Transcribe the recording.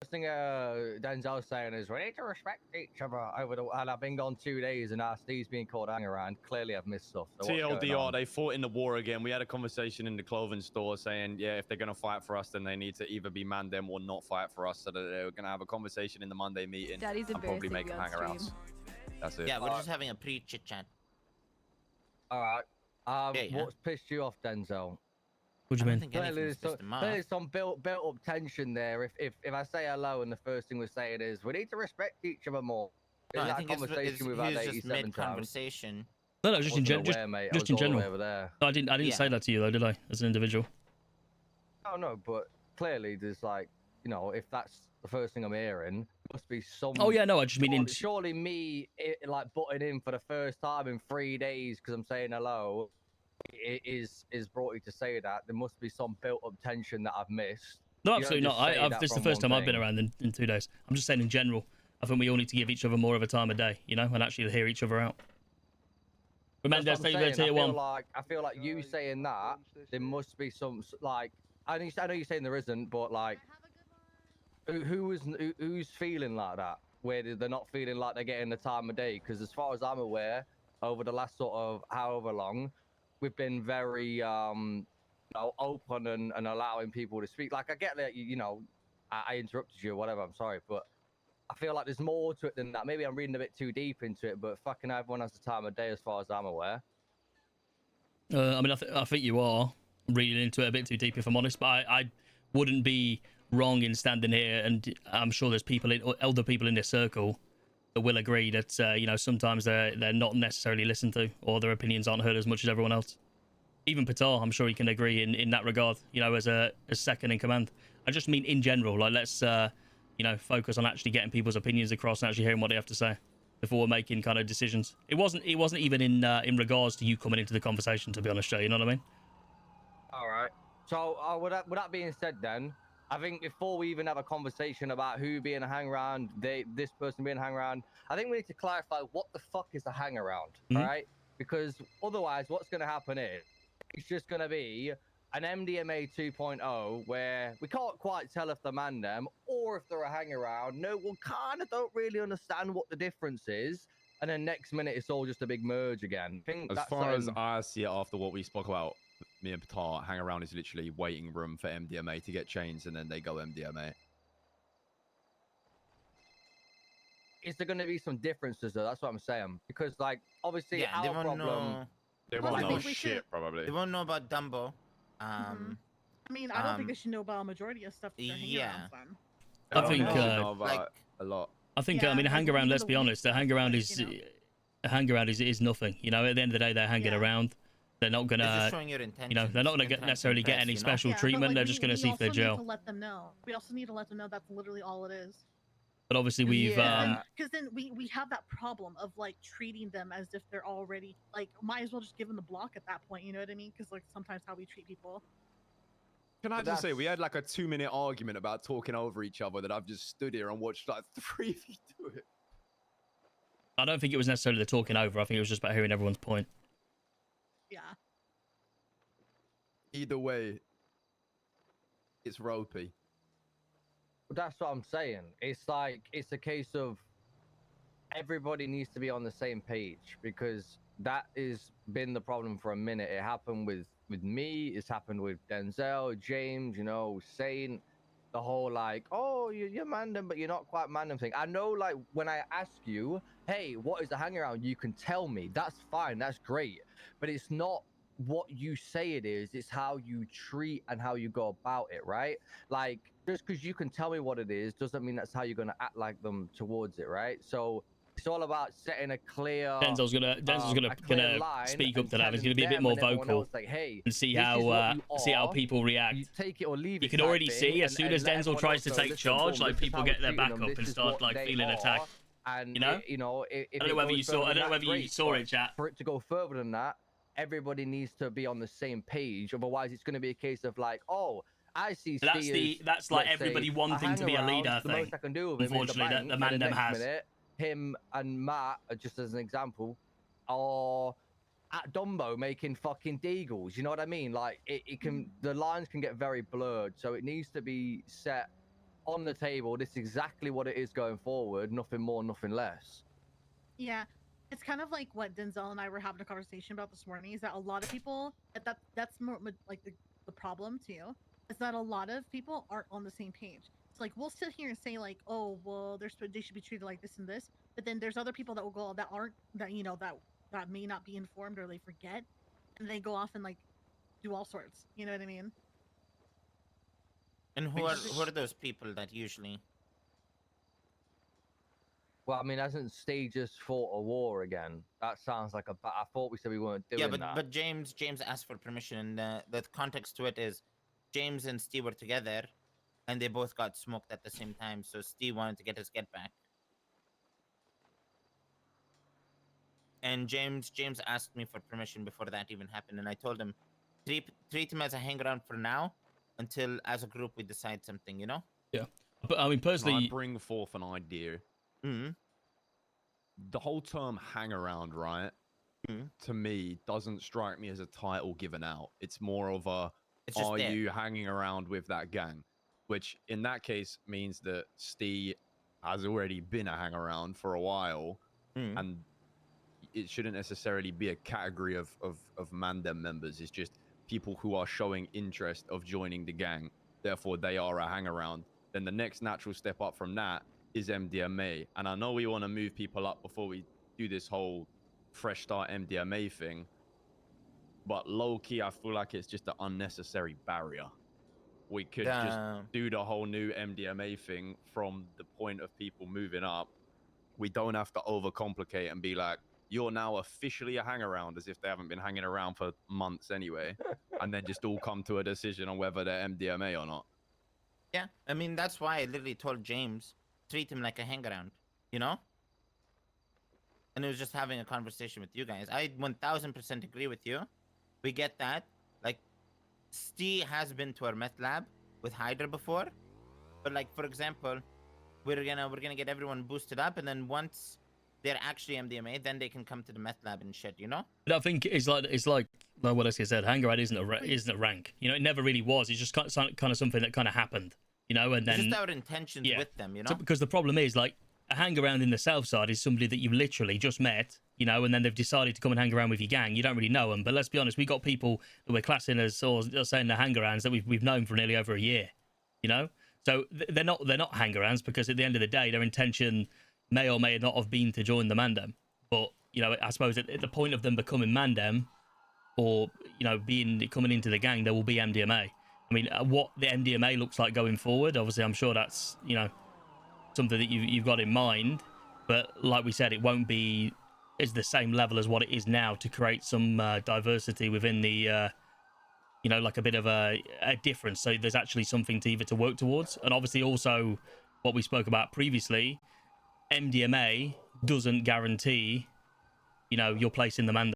first thing Denzel's saying is we need to respect each other and I've been gone 2 days and Steve's being called hang around. Clearly I've missed stuff. So TLDR, they fought in the war again. We had a conversation in the clothing store saying, yeah, if they're going to fight for us, then they need to either be mandem or not fight for us. So that they're going to have a conversation in the Monday meeting Daddy's and probably make embarrassing hang you on arounds. That's it. Yeah, we're just having a pre-chit chat. All right. Yeah. What's pissed you off, Denzel? What do you mean? There's some built up tension there. If I say hello and the first thing we're saying is we need to respect each other more. No, Is I that think conversation we've had 87 times? conversation. No, just in general. Just in general. Over there. No, I didn't say that to you though, did I? As an individual. Oh no, but clearly there's like, you know, if that's the first thing I'm hearing, there must be some. Oh yeah, no, I just mean surely me like butting in for the first time in 3 days because I'm saying hello. It is brought you to say that there must be some built-up tension that I've missed. No, absolutely not. This is the first time I've been around in 2 days. I'm just saying in general. I think we all need to give each other more of a time of day, you know, and actually hear each other out. Remember, I feel like you saying that there must be some like I know you're saying there isn't, but like who's feeling like that? Where they're not feeling like they're getting the time of day? Because as far as I'm aware, over the last sort of however long, we've been very open and allowing people to speak. Like I get that you know I interrupted you or whatever. I'm sorry, but I feel like there's more to it than that. Maybe I'm reading a bit too deep into it, but fucking everyone has the time of day as far as I'm aware. I mean, I think you are reading into it a bit too deep, if I'm honest. But I wouldn't be wrong in standing here, and I'm sure there's elder people in this circle that will agree that you know, sometimes they're not necessarily listened to, or their opinions aren't heard as much as everyone else. Even Patar, I'm sure he can agree in that regard. You know, as second in command. I just mean in general. Like let's you know, focus on actually getting people's opinions across and actually hearing what they have to say before we're making kind of decisions. It wasn't even in regards to you coming into the conversation, to be honest, Joe. You know what I mean? All right. So with that being said, then I think before we even have a conversation about who being a hang around, this person being a hang around, I think we need to clarify what the fuck is a hang around, all right? Because otherwise, what's going to happen is it's just going to be an MDMA 2.0 where we can't quite tell if they're mandem or if they're a hang around. No one kind of don't really understand what the difference is, and then next minute it's all just a big merge again. As far as I see it, after what we spoke about, me and Patar, hang around is literally waiting room for MDMA to get changed, and then they go MDMA. Is there going to be some differences though? That's what I'm saying, because like obviously Yeah, our problem. They won't know shit, probably. They won't know about Dumbo. I mean, I don't think they should know about a majority of stuff. Yeah. I think a lot. I think I mean a hang around. Let's be honest, a hang around is nothing. You know, at the end of the day, they're hanging around. They're not gonna, you know, they're not gonna necessarily get any special treatment. They're just gonna see if they're jail. To let them know. We also need to let them know that's literally all it is. But obviously we've because then we have that problem of like treating them as if they're already like, might as well just give them the block at that point. You know what I mean? Because like sometimes how we treat people. Can I just say, we had like a 2-minute argument about talking over each other that I've just stood here and watched like 3 of you do it. I don't think it was necessarily the talking over. I think it was just about hearing everyone's point. Yeah. Either way, it's ropey. That's what I'm saying. It's like, it's a case of everybody needs to be on the same page, because that has been the problem for a minute. It happened with me. It's happened with Denzel, James, you know, saying the whole like, oh, you're mandem, but you're not quite mandem thing. I know, like, when I ask you, hey, what is the hang around? You can tell me. That's fine. That's great. But it's not what you say it is. It's how you treat and how you go about it, right? Like, just because you can tell me what it is doesn't mean that's how you're going to act like them towards it, right? So it's all about setting a clear. Denzel's gonna speak up to that. He's gonna be a bit more vocal, like, hey, and see how people react. You take it or leave it. You can already see as soon as Denzel tries to take charge, like people get their back up and start like feeling attacked. And you know, if I don't know whether you saw it, chat. For it to go further than that, everybody needs to be on the same page. Otherwise, it's going to be a case of like, oh, I see. That's like everybody wanting to be a leader thing. The most I can do with him, unfortunately, the mandem has. Him and Matt, just as an example, are at Dumbo making fucking deagles. You know what I mean? Like it can, the lines can get very blurred. So it needs to be set on the table. This is exactly what it is going forward. Nothing more, nothing less. Yeah, it's kind of like what Denzel and I were having a conversation about this morning. Is that a lot of people that's more like the problem too. Is that a lot of people aren't on the same page. It's like we'll sit here and say like, oh well, they should be treated like this and this, but then there's other people that will go that aren't that that may not be informed or they forget, and they go off and like do all sorts. You know what I mean? And who are those people that usually? Well, I mean, hasn't Steve just fought a war again? That sounds like I thought we said we weren't doing that. But James asked for permission, and the context to it is James and Steve were together, and they both got smoked at the same time. So Steve wanted to get his get back, and James asked me for permission before that even happened, and I told him treat him as a hang around for now, until as a group we decide something. You know? Yeah, but I mean personally, I bring forth an idea. Mm-hmm. The whole term hang around, right? To me, doesn't strike me as a title given out. It's more of a, are you hanging around with that gang? Which in that case means that Steve has already been a hang around for a while, and it shouldn't necessarily be a category of mandem members. It's just people who are showing interest of joining the gang. Therefore, they are a hang around. Then the next natural step up from that is MDMA. And I know we want to move people up before we do this whole fresh start MDMA thing, but low-key I feel like it's just an unnecessary barrier. We could just do the whole new MDMA thing from the point of people moving up. We don't have to overcomplicate and be like, you're now officially a hang around, as if they haven't been hanging around for months anyway, and then just all come to a decision on whether they're MDMA or not. Yeah, I mean that's why I literally told James treat him like a hang around, you know? And it was just having a conversation with you guys. I 1000% agree with you. We get that. Like, Steve has been to our meth lab with Hydra before, but like for example, we're gonna get everyone boosted up, and then once they're actually MDMA, then they can come to the meth lab and shit, you know? But I think it's like what I said. Hang around isn't a rank. You know, it never really was. It's just kind of something that kind of happened. You know, and then it's just our intentions with them, you know. So, because the problem is, like, a hang around in the south side is somebody that you've literally just met, you know, and then they've decided to come and hang around with your gang. You don't really know them, but let's be honest, we got people that we're classing as or saying they're hang arounds that we've known for nearly over a year, you know. So they're not hang arounds, because at the end of the day, their intention may or may not have been to join the mandem. But you know, I suppose at the point of them becoming mandem, or you know, coming into the gang, there will be MDMA. I mean, what the MDMA looks like going forward, obviously, I'm sure that's, you know, something that you've got in mind. But like we said, it won't be is the same level as what it is now, to create some diversity within the, you know, like a bit of a difference. So there's actually something to work towards. And obviously also what we spoke about previously, MDMA doesn't guarantee, you know, your place in the mandem.